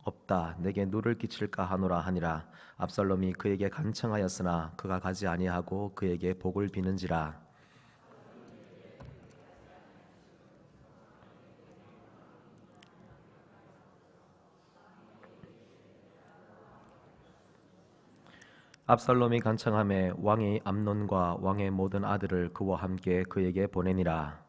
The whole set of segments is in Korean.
없다. 내게 누를 끼칠까 하노라 하니라. 압살롬이 그에게 간청하였으나 그가 가지 아니하고 그에게 복을 비는지라. 압살롬이 간청하매 왕이 암논과 왕의 모든 아들을 그와 함께 그에게 보내니라.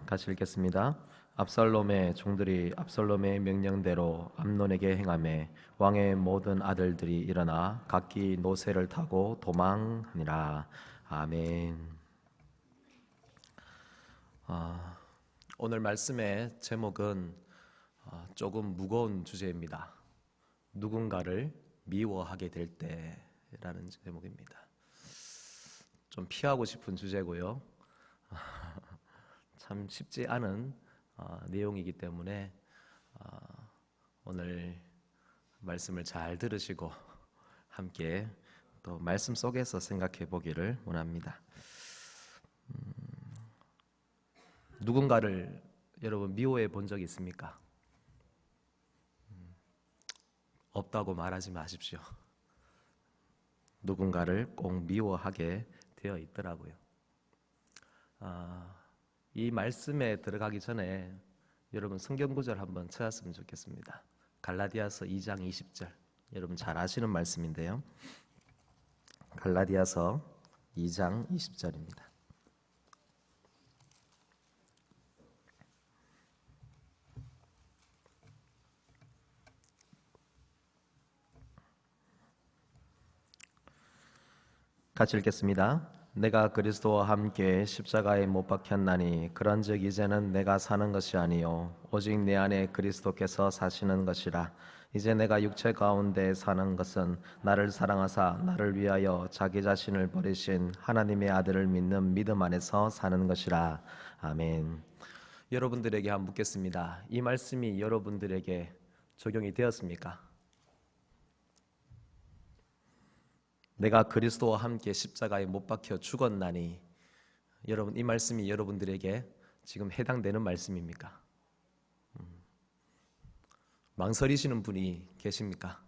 같이 읽겠습니다. 압살롬의 종들이 압살롬의 명령대로 암논에게 행하매 왕의 모든 아들들이 일어나 각기 노새를 타고 도망하니라. 아멘. 오늘 말씀의 제목은 조금 무거운 주제입니다. 누군가를 미워하게 될 때라는 제목입니다. 좀 피하고 싶은 주제고요. 참 쉽지 않은 내용이기 때문에 오늘 말씀을 잘 들으시고 함께 또 말씀 속에서 생각해 보기를 원합니다. 누군가를 여러분 미워해 본 적이 있습니까? 없다고 말하지 마십시오. 누군가를 꼭 미워하게 되어 있더라고요. 이 말씀에 들어가기 전에 여러분 성경 구절 한번 찾았으면 좋겠습니다. 갈라디아서 2장 20절. 여러분 잘 아시는 말씀인데요. 갈라디아서 2장 20절입니다. 같이 읽겠습니다. 내가 그리스도와 함께 십자가에 못 박혔나니 그런즉 이제는 내가 사는 것이 아니요 오직 내 안에 그리스도께서 사시는 것이라. 이제 내가 육체 가운데 사는 것은 나를 사랑하사 나를 위하여 자기 자신을 버리신 하나님의 아들을 믿는 믿음 안에서 사는 것이라. 아멘. 여러분들에게 한번 묻겠습니다. 이 말씀이 여러분들에게 적용이 되었습니까? 내가 그리스도와 함께 십자가에 못 박혀 죽었나니, 여러분 이 말씀이 여러분들에게 지금 해당되는 말씀입니까? 망설이시는 분이 계십니까?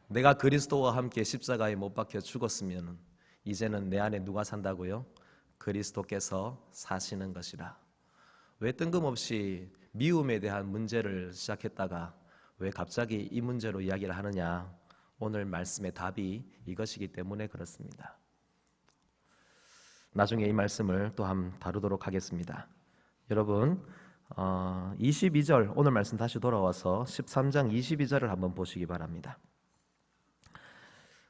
내가 그리스도와 함께 십자가에 못 박혀 죽었으면 이제는 내 안에 누가 산다고요? 그리스도께서 사시는 것이라. 왜 뜬금없이 미움에 대한 문제를 시작했다가 왜 갑자기 이 문제로 이야기를 하느냐? 오늘 말씀의 답이 이것이기 때문에 그렇습니다. 나중에 이 말씀을 또 한번 다루도록 하겠습니다. 여러분 22절 오늘 말씀 다시 돌아와서 13장 22절을 한번 보시기 바랍니다.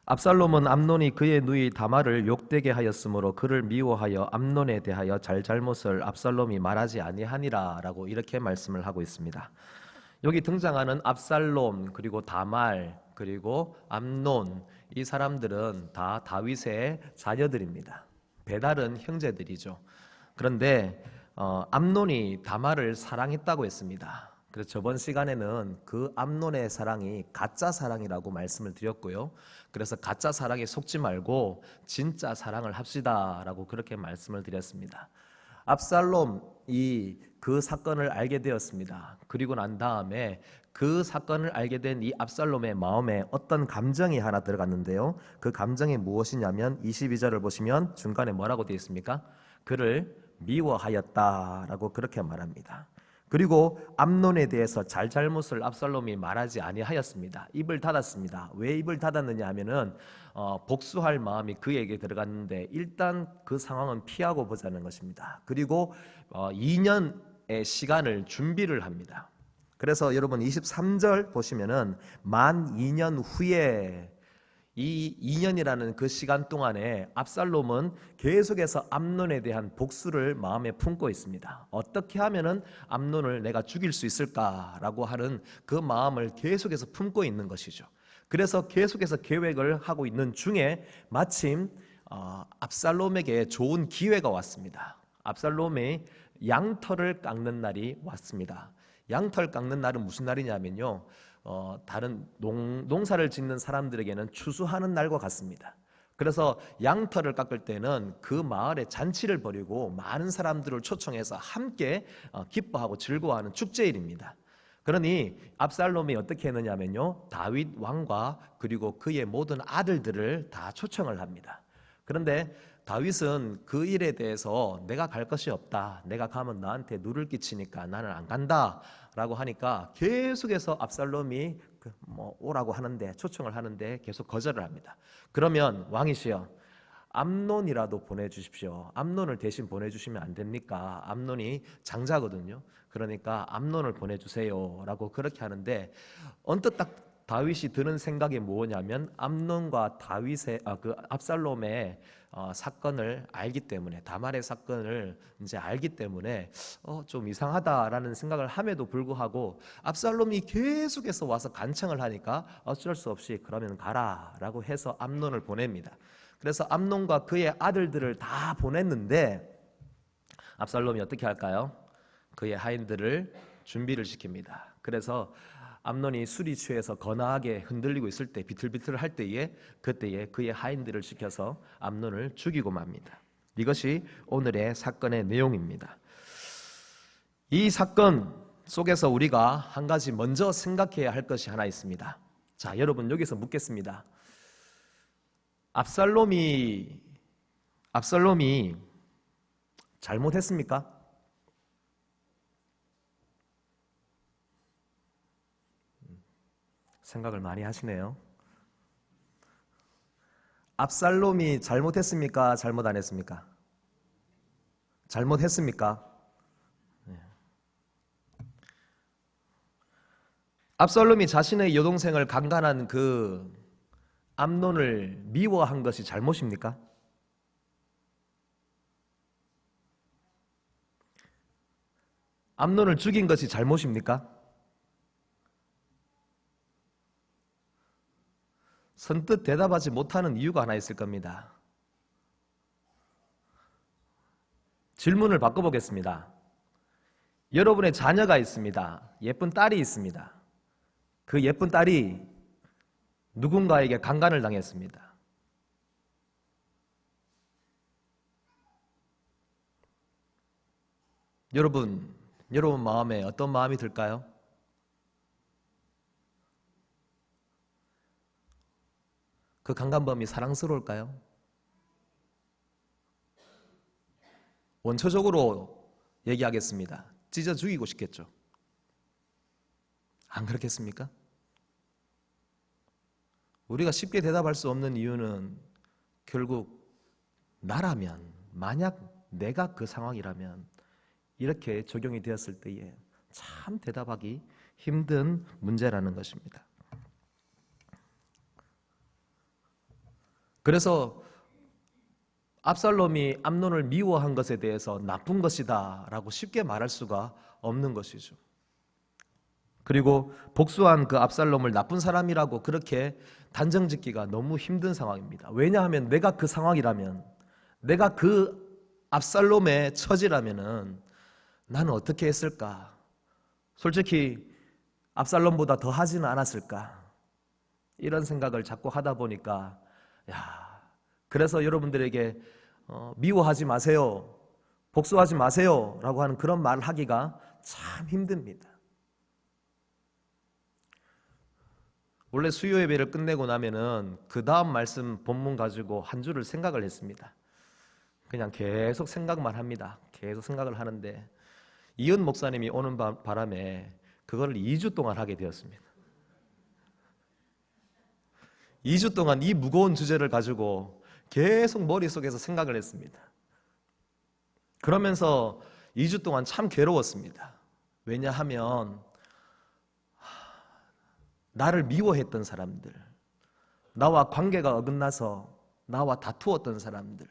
압살롬은 암논이 그의 누이 다말을 욕되게 하였으므로 그를 미워하여 암논에 대하여 잘잘못을 압살롬이 말하지 아니하니라 라고 이렇게 말씀을 하고 있습니다. 여기 등장하는 압살롬 그리고 다말 그리고 암논, 이 사람들은 다 다윗의 자녀들입니다. 배다른 형제들이죠. 그런데 암논이 다말을 사랑했다고 했습니다. 그래서 저번 시간에는 그 암논의 사랑이 가짜 사랑이라고 말씀을 드렸고요. 그래서 가짜 사랑에 속지 말고 진짜 사랑을 합시다 라고 그렇게 말씀을 드렸습니다. 압살롬이 그 사건을 알게 되었습니다. 그리고 난 다음에 그 사건을 알게 된 이 압살롬의 마음에 어떤 감정이 하나 들어갔는데요. 그 감정이 무엇이냐면 22절을 보시면 중간에 뭐라고 되어 있습니까? 그를 미워하였다라고 그렇게 말합니다. 그리고 암논에 대해서 잘잘못을 압살롬이 말하지 아니하였습니다. 입을 닫았습니다. 왜 입을 닫았느냐 하면은 복수할 마음이 그에게 들어갔는데 일단 그 상황은 피하고 보자는 것입니다. 그리고 2년의 시간을 준비를 합니다. 그래서 여러분 23절 보시면은 만 2년 후에 이 2년이라는 그 시간 동안에 압살롬은 계속해서 암논에 대한 복수를 마음에 품고 있습니다. 어떻게 하면은 암논을 내가 죽일 수 있을까라고 하는 그 마음을 계속해서 품고 있는 것이죠. 그래서 계속해서 계획을 하고 있는 중에 마침 압살롬에게 좋은 기회가 왔습니다. 압살롬이 양털을 깎는 날이 왔습니다. 양털 깎는 날은 무슨 날이냐면요, 다른 농사를 짓는 사람들에게는 추수하는 날과 같습니다. 그래서 양털을 깎을 때는 그 마을에 잔치를 벌이고 많은 사람들을 초청해서 함께 기뻐하고 즐거워하는 축제일입니다. 그러니 압살롬이 어떻게 했느냐면요, 다윗 왕과 그리고 그의 모든 아들들을 다 초청을 합니다. 그런데 다윗은 그 일에 대해서 내가 갈 것이 없다, 내가 가면 나한테 누를 끼치니까 나는 안 간다 라고 하니까 계속해서 압살롬이 오라고 하는데, 초청을 하는데 계속 거절을 합니다. 그러면 왕이시여, 암논이라도 보내주십시오. 암논을 대신 보내주시면 안 됩니까? 암논이 장자거든요. 그러니까 암논을 보내주세요 라고 그렇게 하는데, 언뜻 딱 다윗이 드는 생각이 뭐냐면, 암논과 다윗의 그 압살롬의 사건을 알기 때문에, 다말의 사건을 이제 알기 때문에 좀 이상하다라는 생각을 함에도 불구하고 압살롬이 계속해서 와서 간청을 하니까 어쩔 수 없이 그러면 가라라고 해서 암논을 보냅니다. 그래서 암논과 그의 아들들을 다 보냈는데 압살롬이 어떻게 할까요? 그의 하인들을 준비를 시킵니다. 그래서 암논이 술이 취해서 거나하게 흔들리고 있을 때, 비틀비틀 할 때에, 그때에 그의 하인들을 시켜서 암논을 죽이고 맙니다. 이것이 오늘의 사건의 내용입니다. 이 사건 속에서 우리가 한 가지 먼저 생각해야 할 것이 하나 있습니다. 자, 여러분, 여기서 묻겠습니다. 압살롬이 잘못했습니까? 생각을 많이 하시네요. 압살롬이 잘못했습니까? 잘못 안 했습니까? 잘못했습니까? 압살롬이 자신의 여동생을 강간한 그 암논을 미워한 것이 잘못입니까? 암논을 죽인 것이 잘못입니까? 선뜻 대답하지 못하는 이유가 하나 있을 겁니다. 질문을 바꿔보겠습니다. 여러분의 자녀가 있습니다. 예쁜 딸이 있습니다. 그 예쁜 딸이 누군가에게 강간을 당했습니다. 여러분 마음에 어떤 마음이 들까요? 그 강간범이 사랑스러울까요? 원초적으로 얘기하겠습니다. 찢어 죽이고 싶겠죠. 안 그렇겠습니까? 우리가 쉽게 대답할 수 없는 이유는 결국 나라면, 만약 내가 그 상황이라면 이렇게 적용이 되었을 때에 참 대답하기 힘든 문제라는 것입니다. 그래서 압살롬이 암논을 미워한 것에 대해서 나쁜 것이다 라고 쉽게 말할 수가 없는 것이죠. 그리고 복수한 그 압살롬을 나쁜 사람이라고 그렇게 단정짓기가 너무 힘든 상황입니다. 왜냐하면 내가 그 상황이라면, 내가 그 압살롬의 처지라면은 나는 어떻게 했을까? 솔직히 압살롬보다 더 하지는 않았을까? 이런 생각을 자꾸 하다 보니까 그래서 여러분들에게 미워하지 마세요, 복수하지 마세요 라고 하는 그런 말을 하기가 참 힘듭니다. 원래 수요 예배를 끝내고 나면은 그 다음 말씀 본문 가지고 한 주를 생각을 했습니다. 그냥 계속 생각만 합니다. 계속 생각을 하는데 이은 목사님이 오는 바람에 그거를 2주 동안 하게 되었습니다. 2주 동안 이 무거운 주제를 가지고 계속 머릿속에서 생각을 했습니다. 그러면서 2주 동안 참 괴로웠습니다. 왜냐하면 나를 미워했던 사람들, 나와 관계가 어긋나서 나와 다투었던 사람들,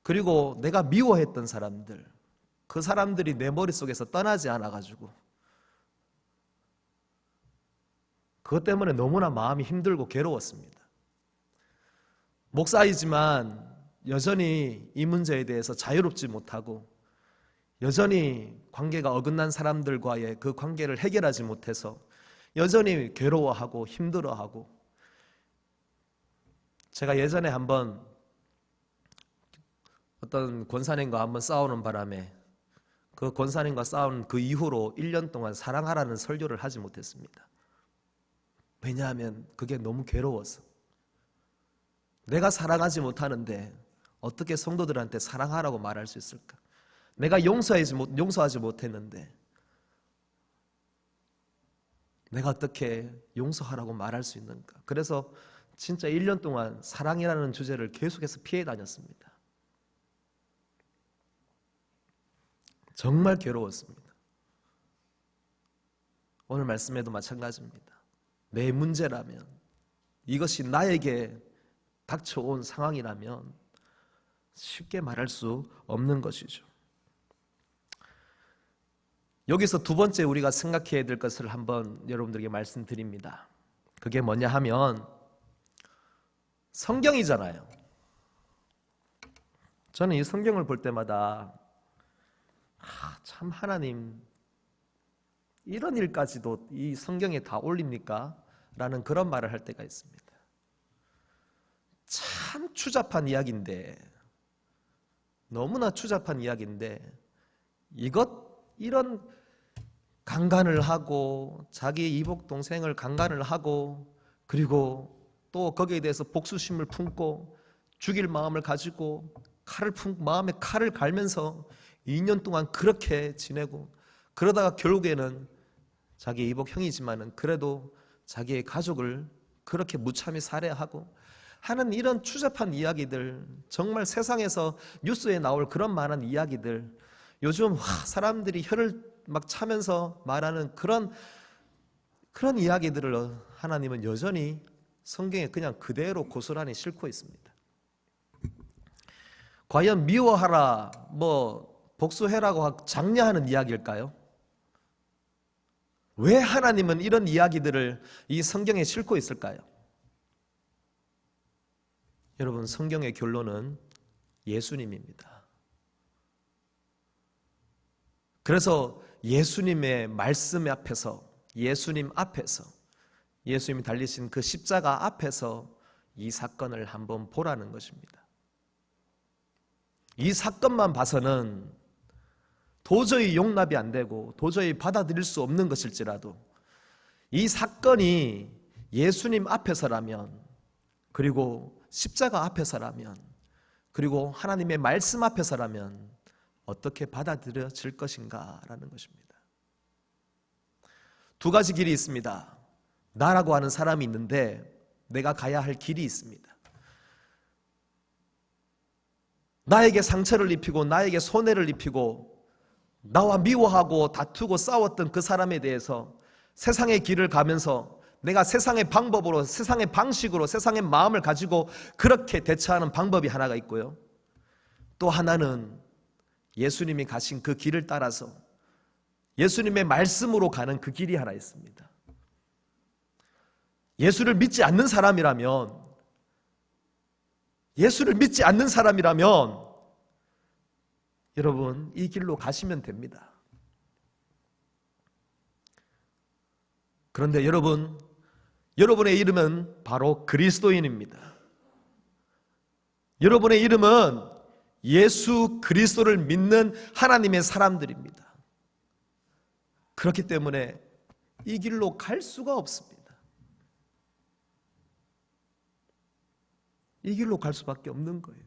그리고 내가 미워했던 사람들, 그 사람들이 내 머릿속에서 떠나지 않아가지고 그것 때문에 너무나 마음이 힘들고 괴로웠습니다. 목사이지만 여전히 이 문제에 대해서 자유롭지 못하고 여전히 관계가 어긋난 사람들과의 그 관계를 해결하지 못해서 여전히 괴로워하고 힘들어하고, 제가 예전에 한번 어떤 권사님과 한번 싸우는 바람에 그 권사님과 싸운 그 이후로 1년 동안 사랑하라는 설교를 하지 못했습니다. 왜냐하면 그게 너무 괴로워서. 내가 사랑하지 못하는데 어떻게 성도들한테 사랑하라고 말할 수 있을까? 내가 용서하지 못했는데 내가 어떻게 용서하라고 말할 수 있는가? 그래서 진짜 1년 동안 사랑이라는 주제를 계속해서 피해 다녔습니다. 정말 괴로웠습니다. 오늘 말씀에도 마찬가지입니다. 내 문제라면, 이것이 나에게 닥쳐온 상황이라면 쉽게 말할 수 없는 것이죠. 여기서 두 번째 우리가 생각해야 될 것을 한번 여러분들에게 말씀드립니다. 그게 뭐냐 하면 성경이잖아요. 저는 이 성경을 볼 때마다 참 하나님, 이런 일까지도 이 성경에 다 올립니까? 라는 그런 말을 할 때가 있습니다. 참 추잡한 이야기인데, 너무나 추잡한 이야기인데 이런 강간을 하고 자기 이복 동생을 강간을 하고, 그리고 또 거기에 대해서 복수심을 품고 죽일 마음을 가지고 마음에 칼을 갈면서 2년 동안 그렇게 지내고, 그러다가 결국에는 자기 이복 형이지만은 그래도 자기의 가족을 그렇게 무참히 살해하고 하는 이런 추잡한 이야기들, 정말 세상에서 뉴스에 나올 그런 많은 이야기들, 요즘 사람들이 혀를 막 차면서 말하는 그런 이야기들을 하나님은 여전히 성경에 그냥 그대로 고스란히 싣고 있습니다. 과연 미워하라, 복수해라고 장려하는 이야기일까요? 왜 하나님은 이런 이야기들을 이 성경에 싣고 있을까요? 여러분, 성경의 결론은 예수님입니다. 그래서 예수님의 말씀 앞에서, 예수님이 달리신 그 십자가 앞에서 이 사건을 한번 보라는 것입니다. 이 사건만 봐서는 도저히 용납이 안 되고 도저히 받아들일 수 없는 것일지라도, 이 사건이 예수님 앞에서라면, 그리고 십자가 앞에서라면, 그리고 하나님의 말씀 앞에서라면 어떻게 받아들여질 것인가라는 것입니다. 두 가지 길이 있습니다. 나라고 하는 사람이 있는데 내가 가야 할 길이 있습니다. 나에게 상처를 입히고 나에게 손해를 입히고 나와 미워하고 다투고 싸웠던 그 사람에 대해서 세상의 길을 가면서 내가 세상의 방법으로, 세상의 방식으로, 세상의 마음을 가지고 그렇게 대처하는 방법이 하나가 있고요, 또 하나는 예수님이 가신 그 길을 따라서 예수님의 말씀으로 가는 그 길이 하나 있습니다. 예수를 믿지 않는 사람이라면 여러분, 이 길로 가시면 됩니다. 그런데 여러분의 이름은 바로 그리스도인입니다. 여러분의 이름은 예수 그리스도를 믿는 하나님의 사람들입니다. 그렇기 때문에 이 길로 갈 수가 없습니다. 이 길로 갈 수밖에 없는 거예요.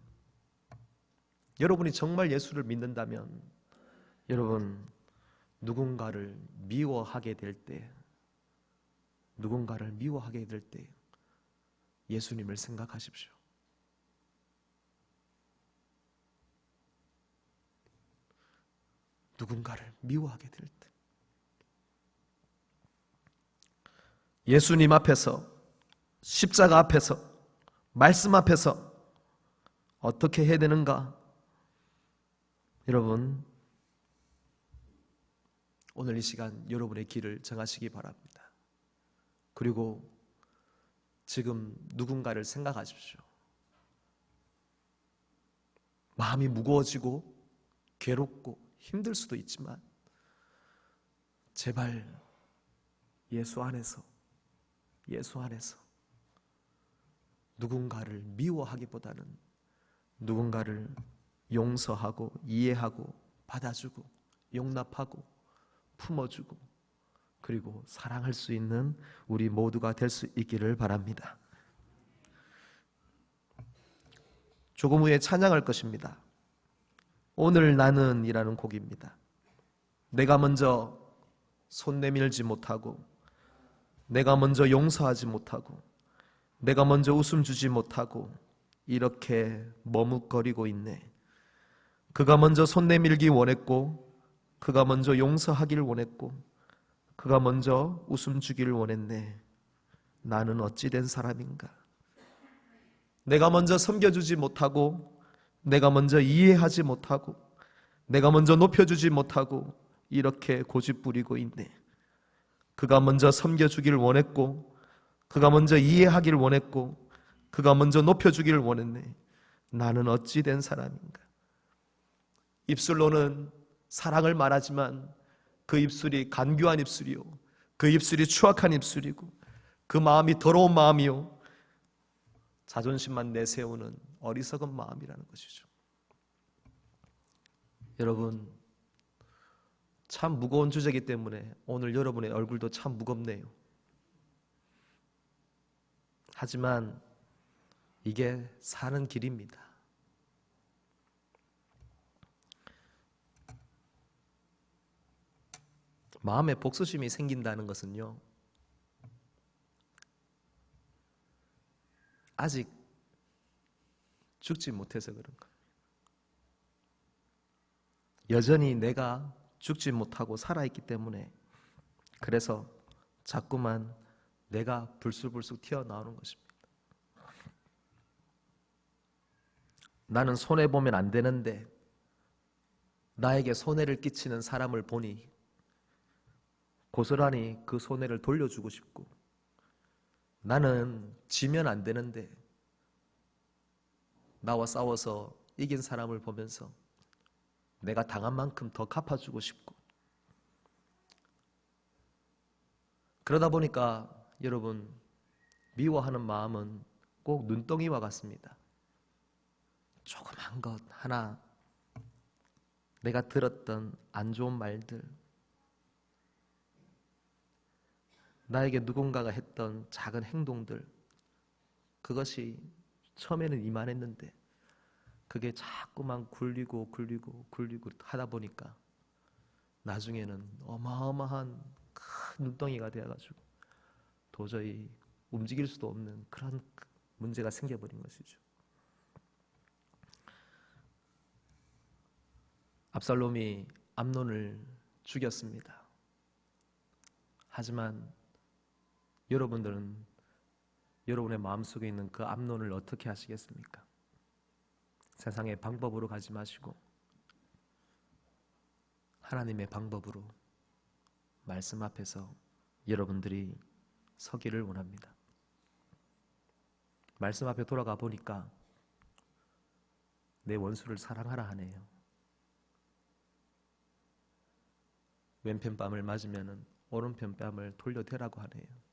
여러분이 정말 예수를 믿는다면, 여러분, 누군가를 미워하게 될 때 예수님을 생각하십시오. 누군가를 미워하게 될 때 예수님 앞에서, 십자가 앞에서, 말씀 앞에서 어떻게 해야 되는가? 여러분, 오늘 이 시간 여러분의 길을 정하시기 바랍니다. 그리고 지금 누군가를 생각하십시오. 마음이 무거워지고 괴롭고 힘들 수도 있지만 제발 예수 안에서 누군가를 미워하기보다는 누군가를 용서하고 이해하고 받아주고 용납하고 품어주고 그리고 사랑할 수 있는 우리 모두가 될 수 있기를 바랍니다. 조금 후에 찬양할 것입니다. 오늘 나는 이라는 곡입니다. 내가 먼저 손 내밀지 못하고 내가 먼저 용서하지 못하고 내가 먼저 웃음 주지 못하고 이렇게 머뭇거리고 있네. 그가 먼저 손 내밀기 원했고 그가 먼저 용서하기를 원했고 그가 먼저 웃음 주기를 원했네. 나는 어찌 된 사람인가? 내가 먼저 섬겨주지 못하고 내가 먼저 이해하지 못하고 내가 먼저 높여주지 못하고 이렇게 고집부리고 있네. 그가 먼저 섬겨주기를 원했고 그가 먼저 이해하기를 원했고 그가 먼저 높여주기를 원했네. 나는 어찌 된 사람인가? 입술로는 사랑을 말하지만 그 입술이 간교한 입술이요, 그 입술이 추악한 입술이고 그 마음이 더러운 마음이요, 자존심만 내세우는 어리석은 마음이라는 것이죠. 여러분, 참 무거운 주제이기 때문에 오늘 여러분의 얼굴도 참 무겁네요. 하지만 이게 사는 길입니다. 마음에 복수심이 생긴다는 것은요, 아직 죽지 못해서 그런 거예요. 여전히 내가 죽지 못하고 살아있기 때문에 그래서 자꾸만 내가 불쑥불쑥 튀어나오는 것입니다. 나는 손해보면 안 되는데 나에게 손해를 끼치는 사람을 보니 고스란히 그 손해를 돌려주고 싶고, 나는 지면 안 되는데 나와 싸워서 이긴 사람을 보면서 내가 당한 만큼 더 갚아주고 싶고, 그러다 보니까 여러분, 미워하는 마음은 꼭 눈덩이와 같습니다. 조그만 것 하나, 내가 들었던 안 좋은 말들, 나에게 누군가가 했던 작은 행동들, 그것이 처음에는 이만했는데 그게 자꾸만 굴리고 하다 보니까 나중에는 어마어마한 큰 눈덩이가 되어가지고 도저히 움직일 수도 없는 그런 문제가 생겨버린 것이죠. 압살롬이 암논을 죽였습니다. 하지만 여러분들은 여러분의 마음속에 있는 그 암논을 어떻게 하시겠습니까? 세상의 방법으로 가지 마시고 하나님의 방법으로 말씀 앞에서 여러분들이 서기를 원합니다. 말씀 앞에 돌아가 보니까 내 원수를 사랑하라 하네요. 왼편 뺨을 맞으면 오른편 뺨을 돌려대라고 하네요.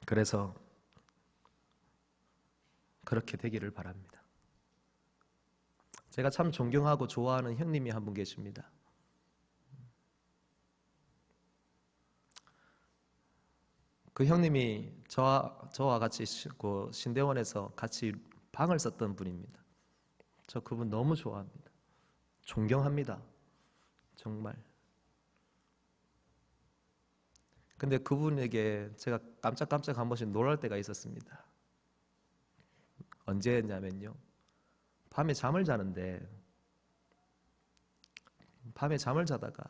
그래서 그렇게 되기를 바랍니다. 제가 참 존경하고 좋아하는 형님이 한 분 계십니다. 그 형님이 저와 같이 그 신대원에서 같이 방을 썼던 분입니다. 저 그분 너무 좋아합니다. 존경합니다. 정말. 근데 그분에게 제가 깜짝깜짝 한 번씩 놀랄 때가 있었습니다. 언제였냐면요, 밤에 잠을 자는데 밤에 잠을 자다가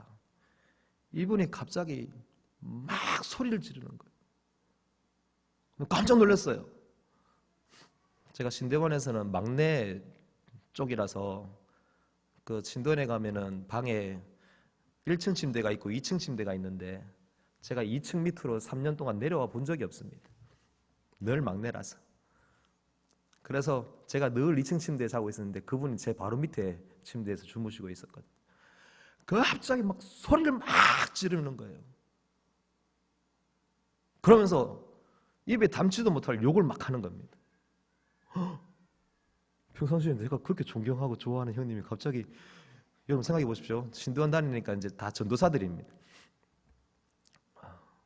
이분이 갑자기 막 소리를 지르는 거예요. 깜짝 놀랐어요. 제가 신대원에서는 막내 쪽이라서 그 신대원에 가면은 방에 1층 침대가 있고 2층 침대가 있는데 제가 2층 밑으로 3년 동안 내려와 본 적이 없습니다. 늘 막내라서. 그래서 제가 늘 2층 침대에 자고 있었는데 그분이 제 바로 밑에 침대에서 주무시고 있었거든요. 갑자기 막 소리를 막 지르는 거예요. 그러면서 입에 담지도 못할 욕을 막 하는 겁니다. 평상시에 내가 그렇게 존경하고 좋아하는 형님이 갑자기, 여러분 생각해 보십시오. 신도원 다니니까 이제 다 전도사들입니다.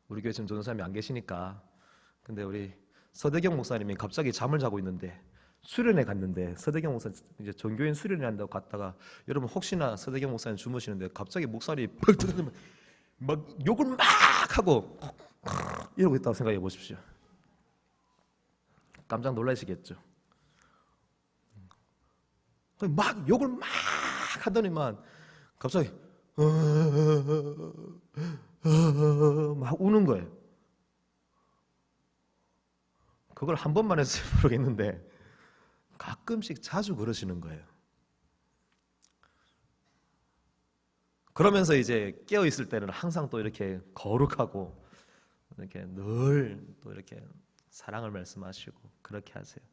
우리 교회 지금 전도사님이 안 계시니까. 근데 우리 서대경 목사님이 갑자기 잠을 자고 있는데 수련회 갔는데, 서대경 목사 이제 전교인 수련회 한다고 갔다가, 여러분 혹시나 서대경 목사님 주무시는데 갑자기 목소리 막 욕을 막 하고 이러고 있다고 생각해 보십시오. 깜짝 놀라시겠죠. 막 욕을 막 하더니만 갑자기 막 우는 거예요. 그걸 한 번만 해서 모르겠는데 가끔씩 자주 그러시는 거예요. 그러면서 이제 깨어 있을 때는 항상 또 이렇게 거룩하고 이렇게 늘 또 이렇게 사랑을 말씀하시고 그렇게 하세요.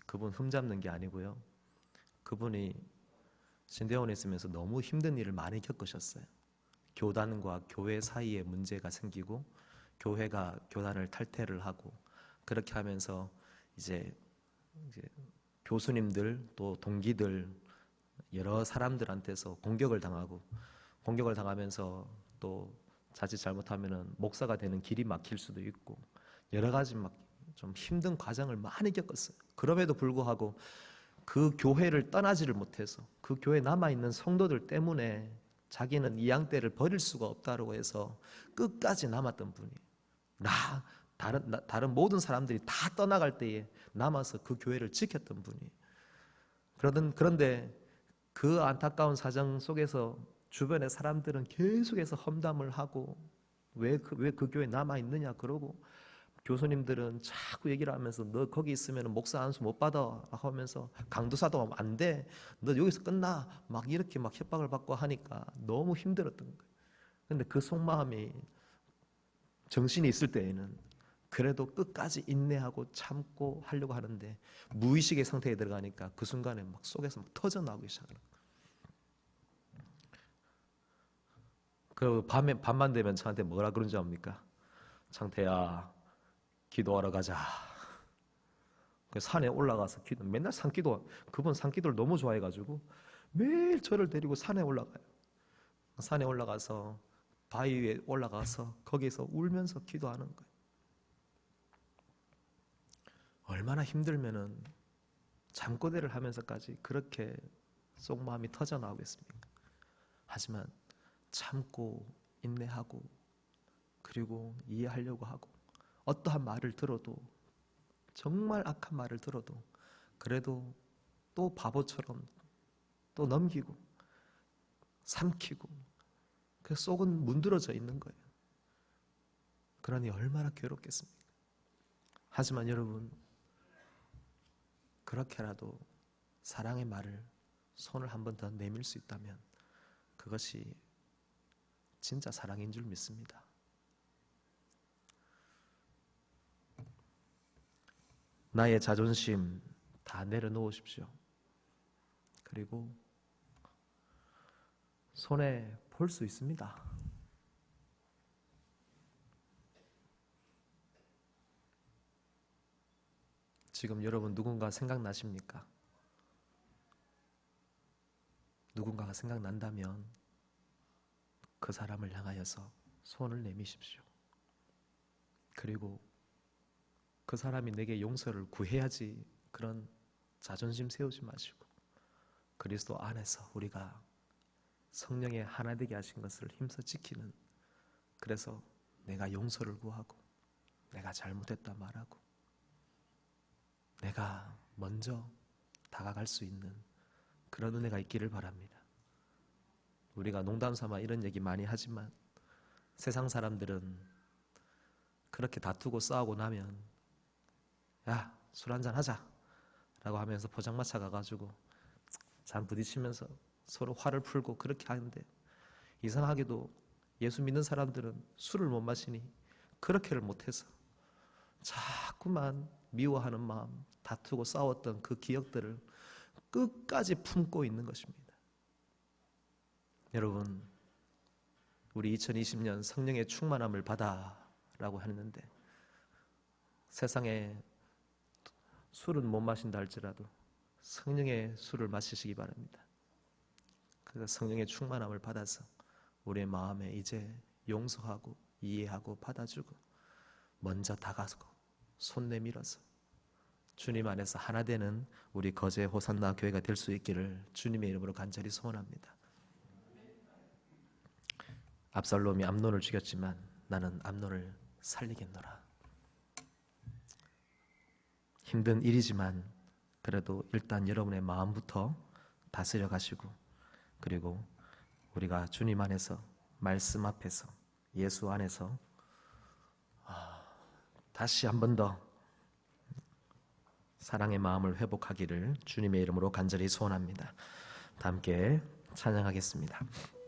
그분 흠잡는 게 아니고요. 그분이 신대원에 있으면서 너무 힘든 일을 많이 겪으셨어요. 교단과 교회 사이에 문제가 생기고 교회가 교단을 탈퇴를 하고, 그렇게 하면서 이제 교수님들 또 동기들 여러 사람들한테서 공격을 당하면서 또 자칫 잘못하면은 목사가 되는 길이 막힐 수도 있고 여러 가지 막 좀 힘든 과정을 많이 겪었어요. 그럼에도 불구하고 그 교회를 떠나지를 못해서 그 교회에 남아있는 성도들 때문에 자기는 이 양떼를 버릴 수가 없다고 해서 끝까지 남았던 분이, 다른 모든 사람들이 다 떠나갈 때에 남아서 그 교회를 지켰던 분이. 그런데 그 안타까운 사정 속에서 주변의 사람들은 계속해서 험담을 하고 왜 그 교회에 남아있느냐 그러고, 교수님들은 자꾸 얘기를 하면서 너 거기 있으면 목사 안수 못 받아 하면서, 강도사도 안 돼, 너 여기서 끝나, 막 이렇게 막 협박을 받고 하니까 너무 힘들었던 거예요. 근데 그 속마음이 정신이 있을 때에는 그래도 끝까지 인내하고 참고 하려고 하는데, 무의식의 상태에 들어가니까 그 순간에 막 속에서 막 터져나오기 시작해요. 그 밤만 되면 저한테 뭐라 그런지 압니까? 창태야, 기도하러 가자. 그 산에 올라가서 맨날 산기도, 그분 산기도를 너무 좋아해가지고 매일 저를 데리고 산에 올라가요. 산에 올라가서 바위 위에 올라가서 거기서 울면서 기도하는 거예요. 얼마나 힘들면은 잠꼬대를 하면서까지 그렇게 속마음이 터져 나오겠습니까? 하지만 참고 인내하고 그리고 이해하려고 하고, 어떠한 말을 들어도, 정말 악한 말을 들어도 그래도 또 바보처럼 또 넘기고 삼키고, 그 속은 문드러져 있는 거예요. 그러니 얼마나 괴롭겠습니까? 하지만 여러분, 그렇게라도 사랑의 말을 손을 한 번 더 내밀 수 있다면 그것이 진짜 사랑인 줄 믿습니다. 나의 자존심 다 내려놓으십시오. 그리고 손에 볼 수 있습니다. 지금 여러분 누군가 생각나십니까? 누군가가 생각난다면 그 사람을 향하여서 손을 내미십시오. 그리고 그 사람이 내게 용서를 구해야지 그런 자존심 세우지 마시고, 그리스도 안에서 우리가 성령의 하나 되게 하신 것을 힘써 지키는, 그래서 내가 용서를 구하고 내가 잘못했다 말하고 내가 먼저 다가갈 수 있는 그런 은혜가 있기를 바랍니다. 우리가 농담 삼아 이런 얘기 많이 하지만 세상 사람들은 그렇게 다투고 싸우고 나면 야, 술 한잔 하자 라고 하면서 포장마차 가가지고 잔 부딪히면서 서로 화를 풀고 그렇게 하는데, 이상하게도 예수 믿는 사람들은 술을 못 마시니 그렇게를 못해서 자꾸만 미워하는 마음, 다투고 싸웠던 그 기억들을 끝까지 품고 있는 것입니다. 여러분, 우리 2020년 성령의 충만함을 받아라고 했는데 세상에 술은 못 마신다 할지라도 성령의 술을 마시시기 바랍니다. 그 성령의 충만함을 받아서 우리의 마음에 이제 용서하고 이해하고 받아주고 먼저 다가서고 손 내밀어서 주님 안에서 하나 되는 우리 거제 호산나 교회가 될 수 있기를 주님의 이름으로 간절히 소원합니다. 압살롬이 암논을 죽였지만 나는 암논을 살리겠노라. 힘든 일이지만 그래도 일단 여러분의 마음부터 다스려 가시고, 그리고 우리가 주님 안에서 말씀 앞에서 예수 안에서 다시 한 번 더 사랑의 마음을 회복하기를 주님의 이름으로 간절히 소원합니다. 다 함께 찬양하겠습니다.